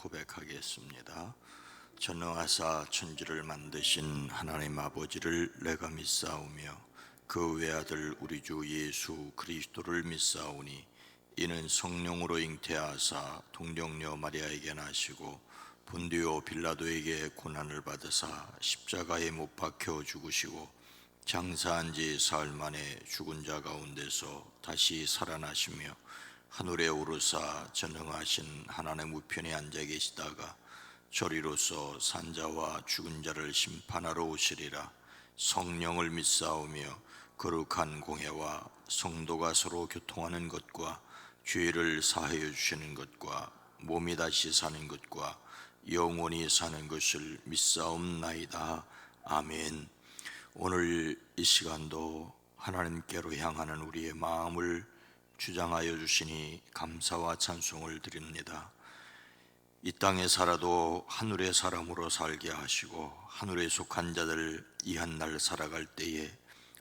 고백하겠습니다. 전능하사 천지를 만드신 하나님 아버지를 내가 믿사오며 그 외아들 우리 주 예수 그리스도를 믿사오니 이는 성령으로 잉태하사 동정녀 마리아에게 나시고 본디오 빌라도에게 고난을 받으사 십자가에 못 박혀 죽으시고 장사한 지 사흘 만에 죽은 자 가운데서 다시 살아나시며 하늘에 오르사 전능하신 하나님 우편에 앉아 계시다가 저리로서 산자와 죽은 자를 심판하러 오시리라. 성령을 믿사오며 거룩한 공회와 성도가 서로 교통하는 것과 죄를 사하여 주시는 것과 몸이 다시 사는 것과 영원히 사는 것을 믿사옵나이다. 아멘. 오늘 이 시간도 하나님께로 향하는 우리의 마음을 주장하여 주시니 감사와 찬송을 드립니다. 이 땅에 살아도 하늘의 사람으로 살게 하시고 하늘에 속한 자들 이 한날 살아갈 때에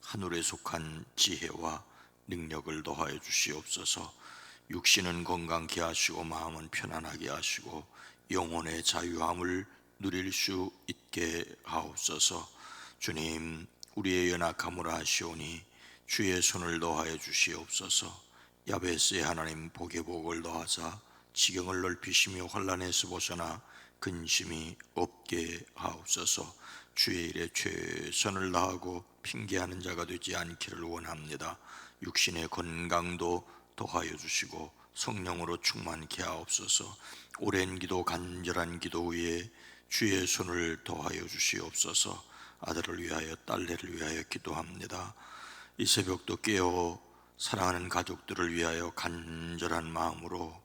하늘에 속한 지혜와 능력을 더하여 주시옵소서. 육신은 건강케 하시고 마음은 편안하게 하시고 영혼의 자유함을 누릴 수 있게 하옵소서. 주님, 우리의 연약함을 아시오니 주의 손을 더하여 주시옵소서. 야베스의 하나님 복의 복을 더하사 지경을 넓히시며 환난에서 벗어나 근심이 없게 하옵소서. 주의 일에 최선을 다하고 핑계하는 자가 되지 않기를 원합니다. 육신의 건강도 더하여 주시고 성령으로 충만케 하옵소서. 오랜 기도 간절한 기도 위에 주의 손을 더하여 주시옵소서. 아들을 위하여 딸내를 위하여 기도합니다. 이 새벽도 깨어 사랑하는 가족들을 위하여 간절한 마음으로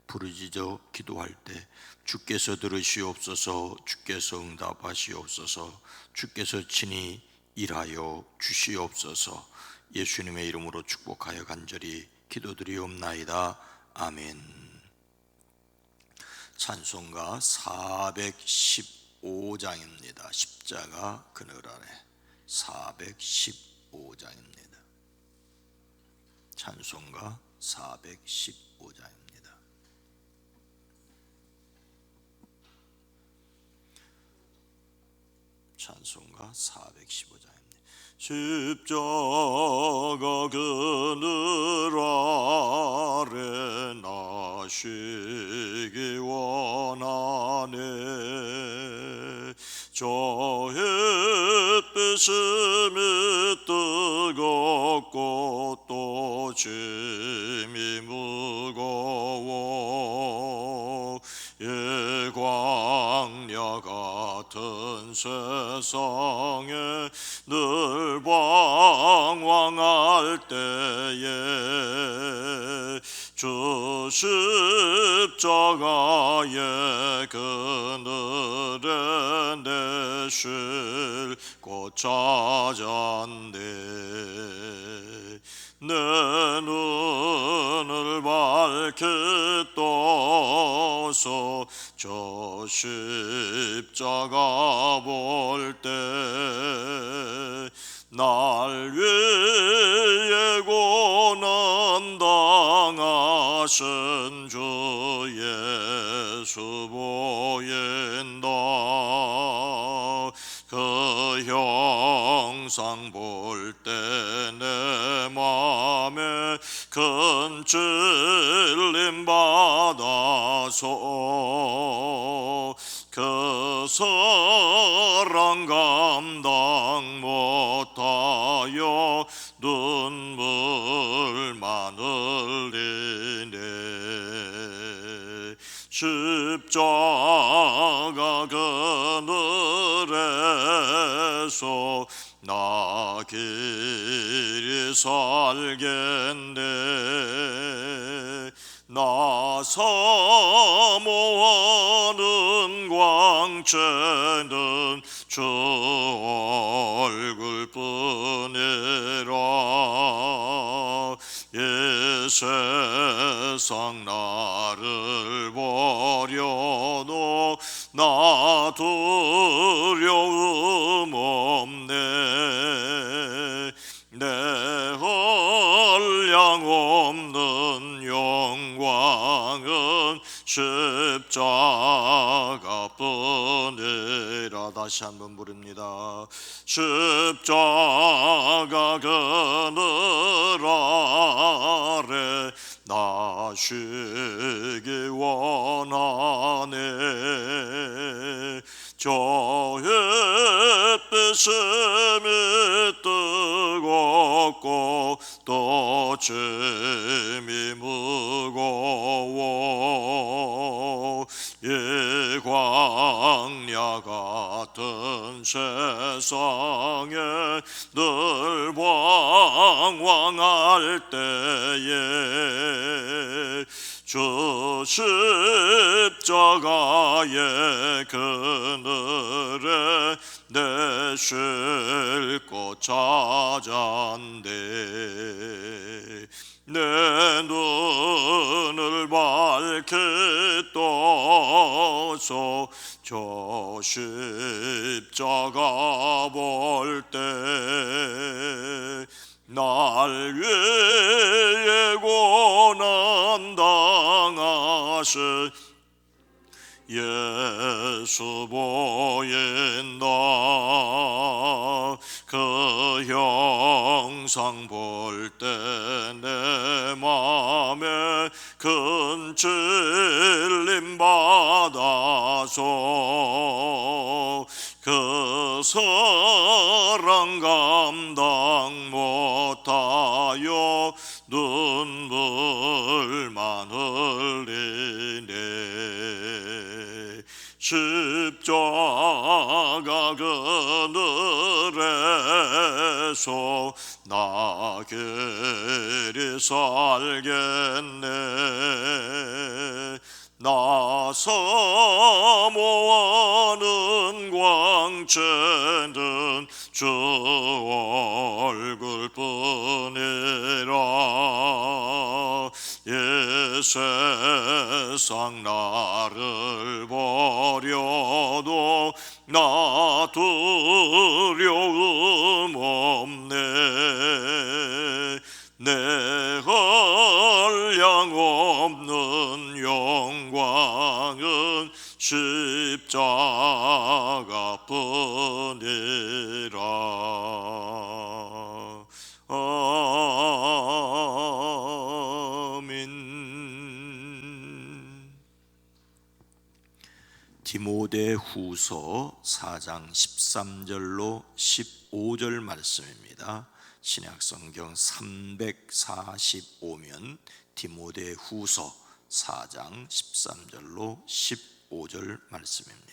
부르짖어 기도할 때 주께서 들으시옵소서. 주께서 응답하시옵소서. 주께서 친히 일하여 주시옵소서. 예수님의 이름으로 축복하여 간절히 기도드리옵나이다. 아멘. 찬송가 415장입니다. 십자가 그늘 아래 415장입니다. 찬송가 415장입니다. 찬송가 415장입니다. 십자가 그늘 아래 나시기 원하네. 저 햇빛이 뜨겁고 또 짐이 무거워 광야 같은 세상에 늘 방황할 때에 주 십자가의 그늘에 내 쉴 곳 찾았네. 내 눈을 밝게 떠서 저 십자가 볼 때 날 위해 고난 당하신 주 예수 보인다. 그 형상 볼 때 내 맘에 큰 찔림 받아서 그 사랑 감당 못하여 눈물만 흘리네. 십자가 그늘에서 나 길이 살겠네. 나 사모하는 광채는 주 얼굴뿐이라. 이 세상 나를 버려도 나 두려움 없네. 내 한량 없는 영광은 십자가뿐이라. 다시 한번 부릅니다. 십자가 그늘 아래 나 쉬기 원하네. 저 햇빛이 뜨겁고 또 짐이 무거워 이 광야 같은 세상에 늘 방황할 때에 주 십자가의 그늘에 내 쉴 곳 찾았네. 내 눈을 밝히 떠서 저 십자가 볼 때 날 위해 고난 당하신 예수 보인다. 그 형상 볼 때 내 맘에 큰 찔림 받아서 그 사랑 감당 못하여 눈물만 흘리네. 십자가 그늘에서 나 그리 살겠네. 나 사모하는 광채는 주 얼굴뿐이라. 이 세상 나를 버려도 나 두려움 없네. 내 한량 없는 영광은 십자가뿐이라. 아멘. 디모데후서 4장 13절로 15절 말씀입니다. 신약성경 345면 디모데후서 4장 13절로 15절 말씀입니다.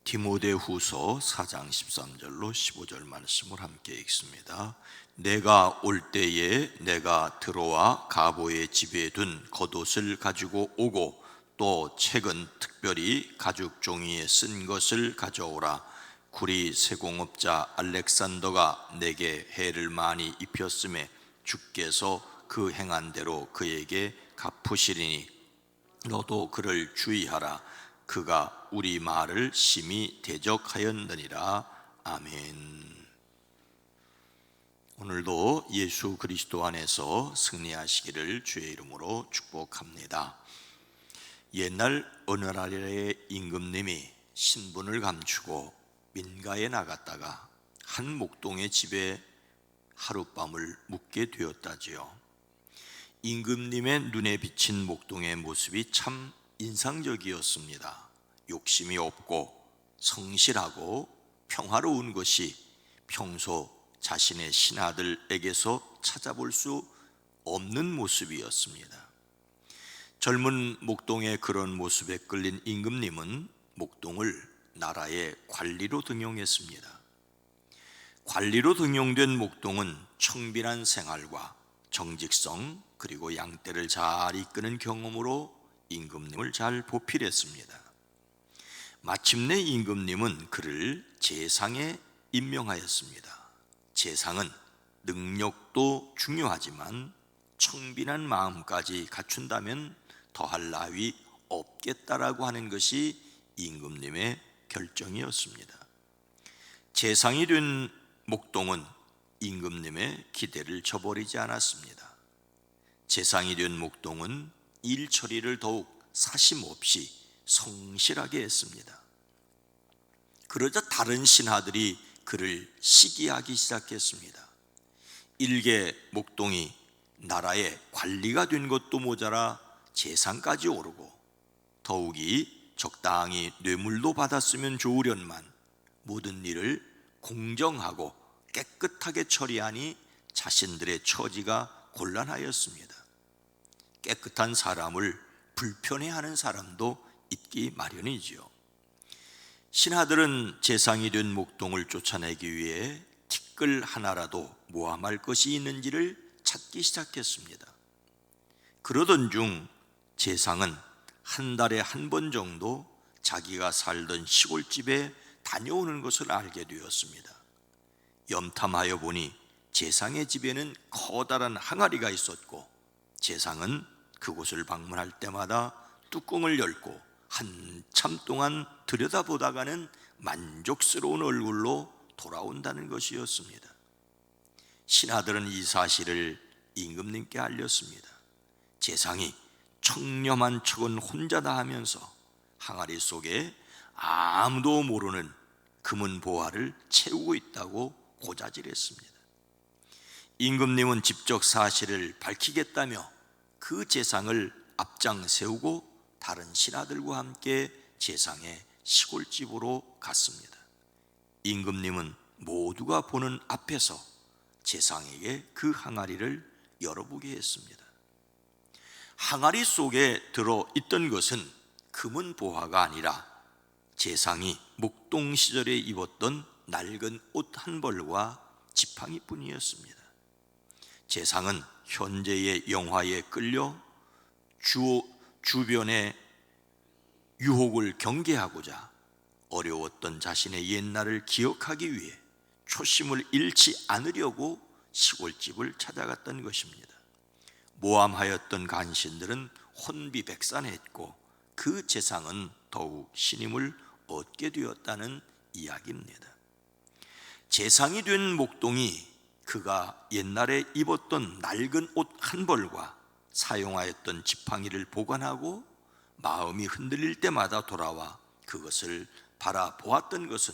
디모데후서 4장 13절로 15절 말씀을 함께 읽습니다. 내가 올 때에 내가 들어와 가보의 집에 둔 겉옷을 가지고 오고 또 책은 특별히 가죽 종이에 쓴 것을 가져오라. 구리 세공업자 알렉산더가 내게 해를 많이 입혔음에 주께서 그 행한 대로 그에게 갚으시리니 너도 그를 주의하라. 그가 우리 말을 심히 대적하였느니라. 아멘. 오늘도 예수 그리스도 안에서 승리하시기를 주의 이름으로 축복합니다. 옛날 어느 나라의 임금님이 신분을 감추고 민가에 나갔다가 한 목동의 집에 하룻밤을 묵게 되었다지요. 임금님의 눈에 비친 목동의 모습이 참 인상적이었습니다. 욕심이 없고 성실하고 평화로운 것이 평소 자신의 신하들에게서 찾아볼 수 없는 모습이었습니다. 젊은 목동의 그런 모습에 끌린 임금님은 목동을 나라의 관리로 등용했습니다. 관리로 등용된 목동은 청빈한 생활과 정직성 그리고 양떼를 잘 이끄는 경험으로 임금님을 잘 보필했습니다. 마침내 임금님은 그를 제상에 임명하였습니다. 제상은 능력도 중요하지만 청빈한 마음까지 갖춘다면 더할 나위 없겠다라고 하는 것이 임금님의 결정이었습니다. 제상이 된 목동은 임금님의 기대를 저버리지 않았습니다. 재상이 된 목동은 일 처리를 더욱 사심 없이 성실하게 했습니다. 그러자 다른 신하들이 그를 시기하기 시작했습니다. 일개 목동이 나라의 관리가 된 것도 모자라 재상까지 오르고 더욱이 적당히 뇌물도 받았으면 좋으련만 모든 일을 공정하고 깨끗하게 처리하니 자신들의 처지가 곤란하였습니다. 깨끗한 사람을 불편해하는 사람도 있기 마련이지요. 신하들은 재상이 된 목동을 쫓아내기 위해 티끌 하나라도 모함할 것이 있는지를 찾기 시작했습니다. 그러던 중 재상은 한 달에 한 번 정도 자기가 살던 시골집에 다녀오는 것을 알게 되었습니다. 염탐하여 보니 재상의 집에는 커다란 항아리가 있었고 재상은 그곳을 방문할 때마다 뚜껑을 열고 한참 동안 들여다보다가는 만족스러운 얼굴로 돌아온다는 것이었습니다. 신하들은 이 사실을 임금님께 알렸습니다. 재상이 청렴한 척은 혼자다 하면서 항아리 속에 아무도 모르는 금은 보화를 채우고 있다고 고자질했습니다. 임금님은 직접 사실을 밝히겠다며 그 재상을 앞장 세우고 다른 신하들과 함께 재상의 시골집으로 갔습니다. 임금님은 모두가 보는 앞에서 재상에게 그 항아리를 열어보게 했습니다. 항아리 속에 들어있던 것은 금은 보화가 아니라 재상이 목동 시절에 입었던 낡은 옷 한 벌과 지팡이 뿐이었습니다. 재상은 현재의 영화에 끌려 주변의 유혹을 경계하고자 어려웠던 자신의 옛날을 기억하기 위해 초심을 잃지 않으려고 시골집을 찾아갔던 것입니다. 모함하였던 간신들은 혼비백산했고 그 재상은 더욱 신임을 얻게 되었다는 이야기입니다. 재상이 된 목동이 그가 옛날에 입었던 낡은 옷 한 벌과 사용하였던 지팡이를 보관하고 마음이 흔들릴 때마다 돌아와 그것을 바라보았던 것은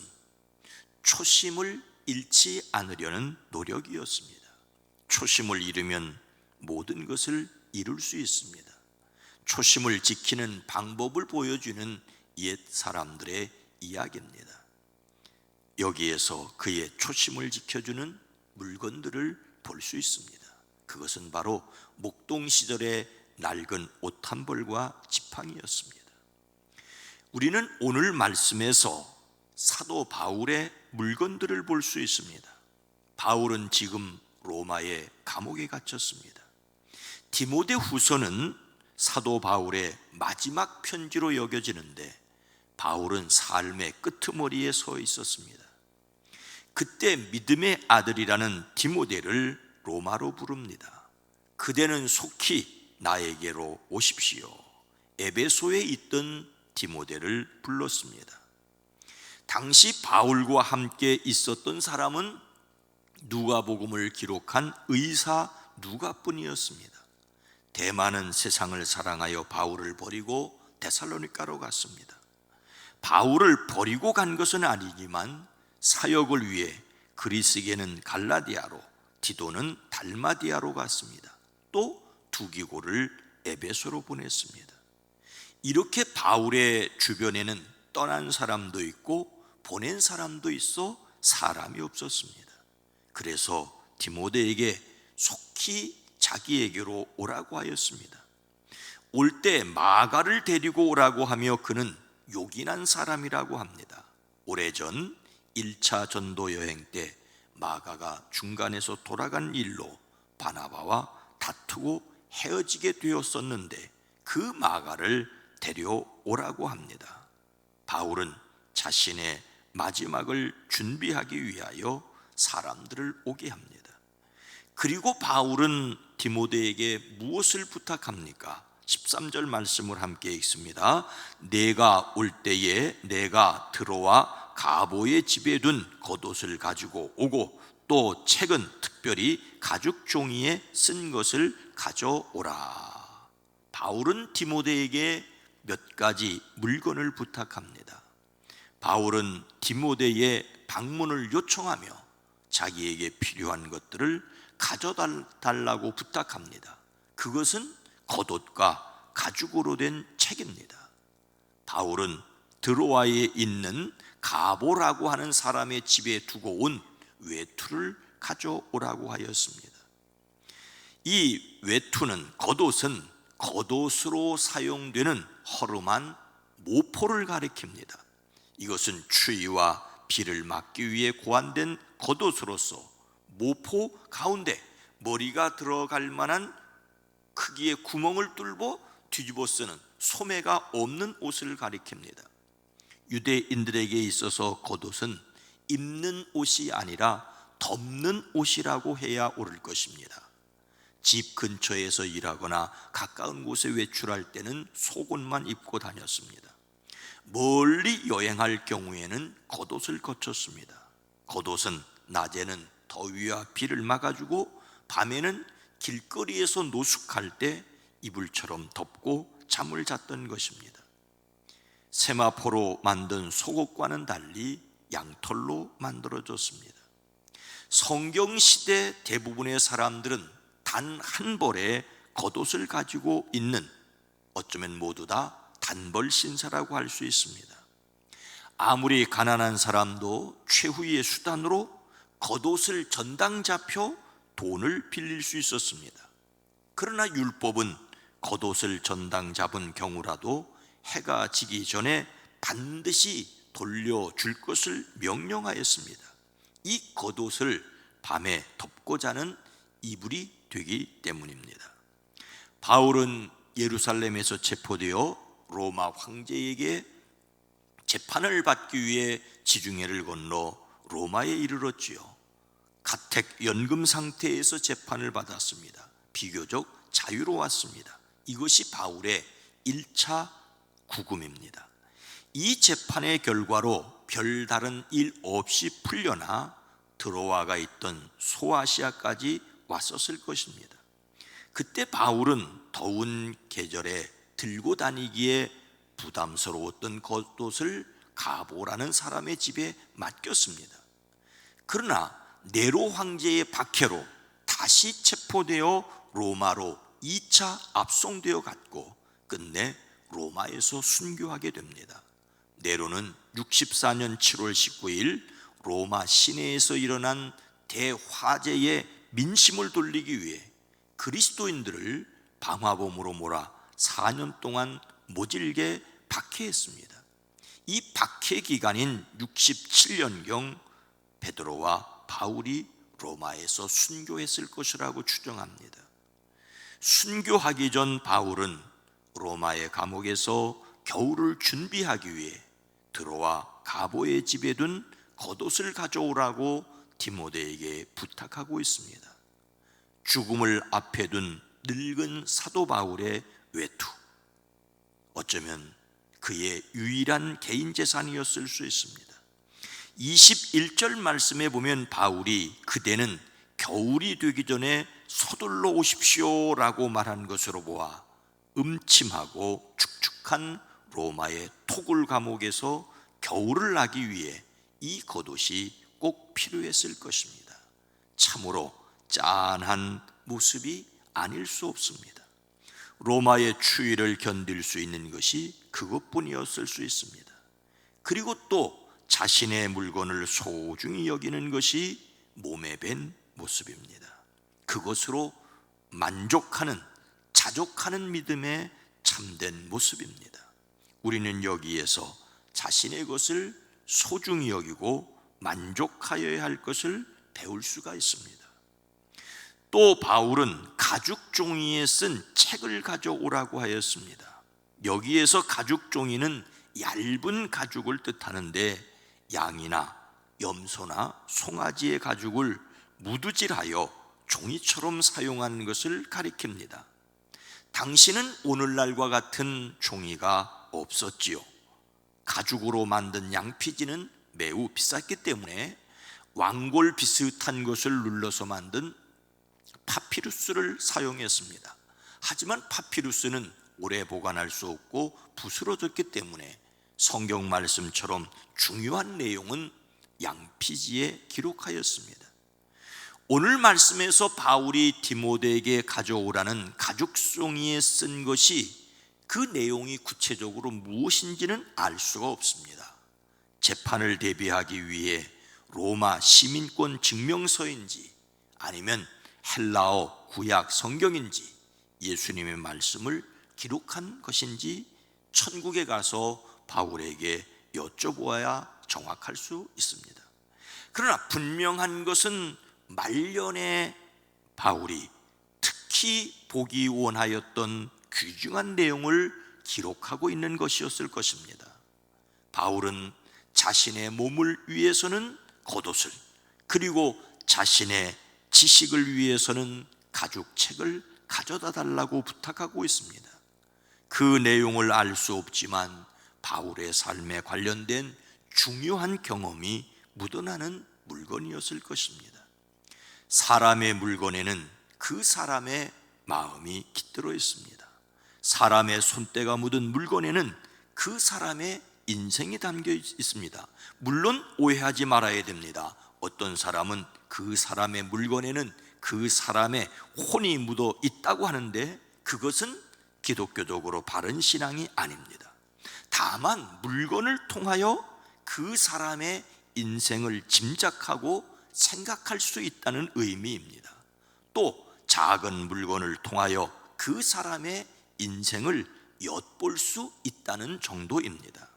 초심을 잃지 않으려는 노력이었습니다. 초심을 잃으면 모든 것을 이룰 수 있습니다. 초심을 지키는 방법을 보여주는 옛 사람들의 이야기입니다. 여기에서 그의 초심을 지켜주는 물건들을 볼 수 있습니다. 그것은 바로 목동 시절의 낡은 옷 한 벌과 지팡이였습니다. 우리는 오늘 말씀에서 사도 바울의 물건들을 볼 수 있습니다. 바울은 지금 로마의 감옥에 갇혔습니다. 디모데 후서는 사도 바울의 마지막 편지로 여겨지는데 바울은 삶의 끄트머리에 서 있었습니다. 그때 믿음의 아들이라는 디모데를 로마로 부릅니다. 그대는 속히 나에게로 오십시오. 에베소에 있던 디모데를 불렀습니다. 당시 바울과 함께 있었던 사람은 누가복음을 기록한 의사 누가뿐이었습니다. 대마는 세상을 사랑하여 바울을 버리고 데살로니가로 갔습니다. 바울을 버리고 간 것은 아니지만 사역을 위해 그리스계는 갈라디아로, 디도는 달마디아로 갔습니다. 또 두기고를 에베소로 보냈습니다. 이렇게 바울의 주변에는 떠난 사람도 있고 보낸 사람도 있어 사람이 없었습니다. 그래서 디모데에게 속히 자기에게로 오라고 하였습니다. 올 때 마가를 데리고 오라고 하며 그는 요긴한 사람이라고 합니다. 오래전 1차 전도 여행 때 마가가 중간에서 돌아간 일로 바나바와 다투고 헤어지게 되었었는데 그 마가를 데려오라고 합니다. 바울은 자신의 마지막을 준비하기 위하여 사람들을 오게 합니다. 그리고 바울은 디모데에게 무엇을 부탁합니까? 13절 말씀을 함께 읽습니다. 내가 올 때에 내가 들어와 가보의 집에 둔 겉옷을 가지고 오고 또 책은 특별히 가죽 종이에 쓴 것을 가져오라. 바울은 디모데에게 몇 가지 물건을 부탁합니다. 바울은 디모데의 방문을 요청하며 자기에게 필요한 것들을 가져달라고 부탁합니다. 그것은 겉옷과 가죽으로 된 책입니다. 바울은 드로아에 있는 가보라고 하는 사람의 집에 두고 온 외투를 가져오라고 하였습니다. 이 외투는 겉옷은 겉옷으로 사용되는 허름한 모포를 가리킵니다. 이것은 추위와 비를 막기 위해 고안된 겉옷으로서 모포 가운데 머리가 들어갈 만한 크기의 구멍을 뚫고 뒤집어 쓰는 소매가 없는 옷을 가리킵니다. 유대인들에게 있어서 겉옷은 입는 옷이 아니라 덮는 옷이라고 해야 옳을 것입니다. 집 근처에서 일하거나 가까운 곳에 외출할 때는 속옷만 입고 다녔습니다. 멀리 여행할 경우에는 겉옷을 거쳤습니다. 겉옷은 낮에는 더위와 비를 막아주고 밤에는 길거리에서 노숙할 때 이불처럼 덮고 잠을 잤던 것입니다. 세마포로 만든 속옷과는 달리 양털로 만들어졌습니다. 성경시대 대부분의 사람들은 단 한 벌의 겉옷을 가지고 있는, 어쩌면 모두 다 단벌 신사라고 할 수 있습니다. 아무리 가난한 사람도 최후의 수단으로 겉옷을 전당 잡혀 돈을 빌릴 수 있었습니다. 그러나 율법은 겉옷을 전당 잡은 경우라도 해가 지기 전에 반드시 돌려줄 것을 명령하였습니다. 이 겉옷을 밤에 덮고 자는 이불이 되기 때문입니다. 바울은 예루살렘에서 체포되어 로마 황제에게 재판을 받기 위해 지중해를 건너 로마에 이르렀지요. 가택 연금 상태에서 재판을 받았습니다. 비교적 자유로웠습니다. 이것이 바울의 1차 구금입니다. 이 재판의 결과로 별다른 일 없이 풀려나 드로아가 있던 소아시아까지 왔었을 것입니다. 그때 바울은 더운 계절에 들고 다니기에 부담스러웠던 겉옷을 가보라는 사람의 집에 맡겼습니다. 그러나 네로 황제의 박해로 다시 체포되어 로마로 2차 압송되어 갔고 끝내 로마에서 순교하게 됩니다. 네로는 64년 7월 19일 로마 시내에서 일어난 대화재의 민심을 돌리기 위해 그리스도인들을 방화범으로 몰아 4년 동안 모질게 박해했습니다. 이 박해 기간인 67년경 베드로와 바울이 로마에서 순교했을 것이라고 추정합니다. 순교하기 전 바울은 로마의 감옥에서 겨울을 준비하기 위해 드로아 가보의 집에 둔 겉옷을 가져오라고 디모데에게 부탁하고 있습니다. 죽음을 앞에 둔 늙은 사도 바울의 외투, 어쩌면 그의 유일한 개인 재산이었을 수 있습니다. 21절 말씀에 보면 바울이 그대는 겨울이 되기 전에 서둘러 오십시오 라고 말한 것으로 보아 음침하고 축축한 로마의 토굴 감옥에서 겨울을 나기 위해 이 겉옷이 꼭 필요했을 것입니다. 참으로 짠한 모습이 아닐 수 없습니다. 로마의 추위를 견딜 수 있는 것이 그것뿐이었을 수 있습니다. 그리고 또 자신의 물건을 소중히 여기는 것이 몸에 밴 모습입니다. 그것으로 만족하는, 자족하는 믿음의 참된 모습입니다. 우리는 여기에서 자신의 것을 소중히 여기고 만족하여야 할 것을 배울 수가 있습니다. 또 바울은 가죽 종이에 쓴 책을 가져오라고 하였습니다. 여기에서 가죽 종이는 얇은 가죽을 뜻하는데 양이나 염소나 송아지의 가죽을 무두질하여 종이처럼 사용하는 것을 가리킵니다. 당시는 오늘날과 같은 종이가 없었지요. 가죽으로 만든 양피지는 매우 비쌌기 때문에 왕골 비슷한 것을 눌러서 만든 파피루스를 사용했습니다. 하지만 파피루스는 오래 보관할 수 없고 부스러졌기 때문에 성경 말씀처럼 중요한 내용은 양피지에 기록하였습니다. 오늘 말씀에서 바울이 디모데에게 가져오라는 가죽송이에 쓴 것이 그 내용이 구체적으로 무엇인지는 알 수가 없습니다. 재판을 대비하기 위해 로마 시민권 증명서인지 아니면 헬라어 구약 성경인지 예수님의 말씀을 기록한 것인지 천국에 가서 바울에게 여쭤보아야 정확할 수 있습니다. 그러나 분명한 것은 말년에 바울이 특히 보기 원하였던 귀중한 내용을 기록하고 있는 것이었을 것입니다. 바울은 자신의 몸을 위해서는 겉옷을, 그리고 자신의 지식을 위해서는 가죽책을 가져다 달라고 부탁하고 있습니다. 그 내용을 알 수 없지만 바울의 삶에 관련된 중요한 경험이 묻어나는 물건이었을 것입니다. 사람의 물건에는 그 사람의 마음이 깃들어 있습니다. 사람의 손때가 묻은 물건에는 그 사람의 인생이 담겨 있습니다. 물론 오해하지 말아야 됩니다. 어떤 사람은 그 사람의 물건에는 그 사람의 혼이 묻어 있다고 하는데 그것은 기독교적으로 바른 신앙이 아닙니다. 다만 물건을 통하여 그 사람의 인생을 짐작하고 생각할 수 있다는 의미입니다. 또 작은 물건을 통하여 그 사람의 인생을 엿볼 수 있다는 정도입니다.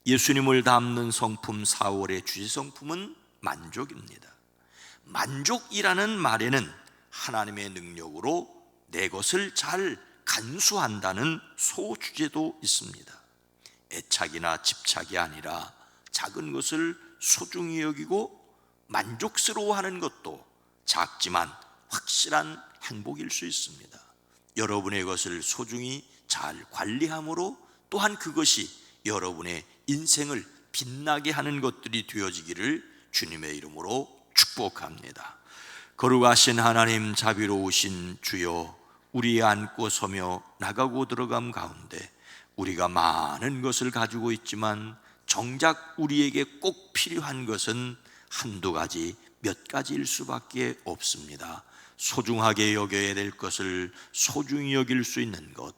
예수님을 담는 성품 4월의 주제성품은 만족입니다. 만족이라는 말에는 하나님의 능력으로 내 것을 잘 간수한다는 소주제도 있습니다. 애착이나 집착이 아니라 작은 것을 소중히 여기고 만족스러워하는 것도 작지만 확실한 행복일 수 있습니다. 여러분의 것을 소중히 잘 관리함으로 또한 그것이 여러분의 인생을 빛나게 하는 것들이 되어지기를 주님의 이름으로 축복합니다. 거룩하신 하나님, 자비로우신 주여, 우리 앉고 서며 나가고 들어감 가운데 우리가 많은 것을 가지고 있지만 정작 우리에게 꼭 필요한 것은 한두 가지, 몇 가지일 수밖에 없습니다. 소중하게 여겨야 될 것을 소중히 여길 수 있는 것,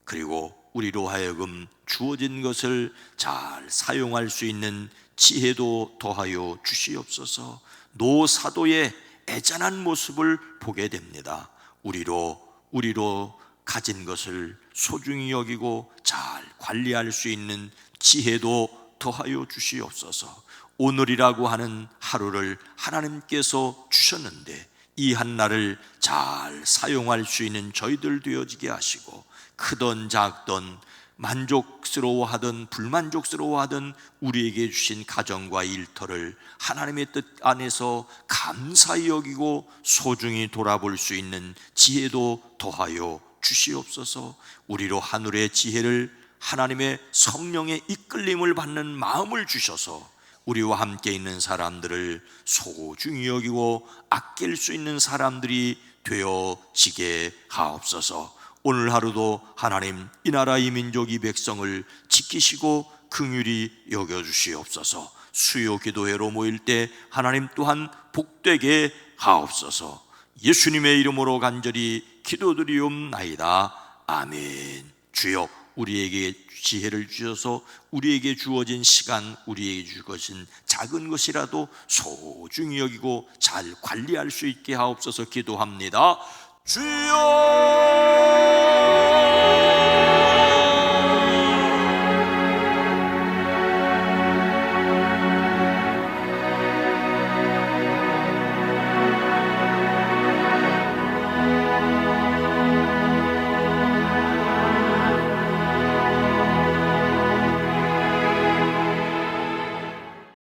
그리고 우리로 하여금 주어진 것을 잘 사용할 수 있는 지혜도 더하여 주시옵소서. 노사도의 애잔한 모습을 보게 됩니다. 우리로 가진 것을 소중히 여기고 잘 관리할 수 있는 지혜도 더하여 주시옵소서. 오늘이라고 하는 하루를 하나님께서 주셨는데 이 한날을 잘 사용할 수 있는 저희들 되어지게 하시고, 크던 작던 만족스러워하던 불만족스러워하던 우리에게 주신 가정과 일터를 하나님의 뜻 안에서 감사히 여기고 소중히 돌아볼 수 있는 지혜도 더하여 주시옵소서. 우리로 하늘의 지혜를, 하나님의 성령의 이끌림을 받는 마음을 주셔서 우리와 함께 있는 사람들을 소중히 여기고 아낄 수 있는 사람들이 되어지게 하옵소서. 오늘 하루도 하나님, 이 나라 이 민족 이 백성을 지키시고 긍휼히 여겨주시옵소서. 수요 기도회로 모일 때 하나님 또한 복되게 하옵소서. 예수님의 이름으로 간절히 기도드리옵나이다. 아멘. 주여, 우리에게 지혜를 주셔서 우리에게 주어진 시간, 우리에게 주어진 작은 것이라도 소중히 여기고 잘 관리할 수 있게 하옵소서. 기도합니다. 주여,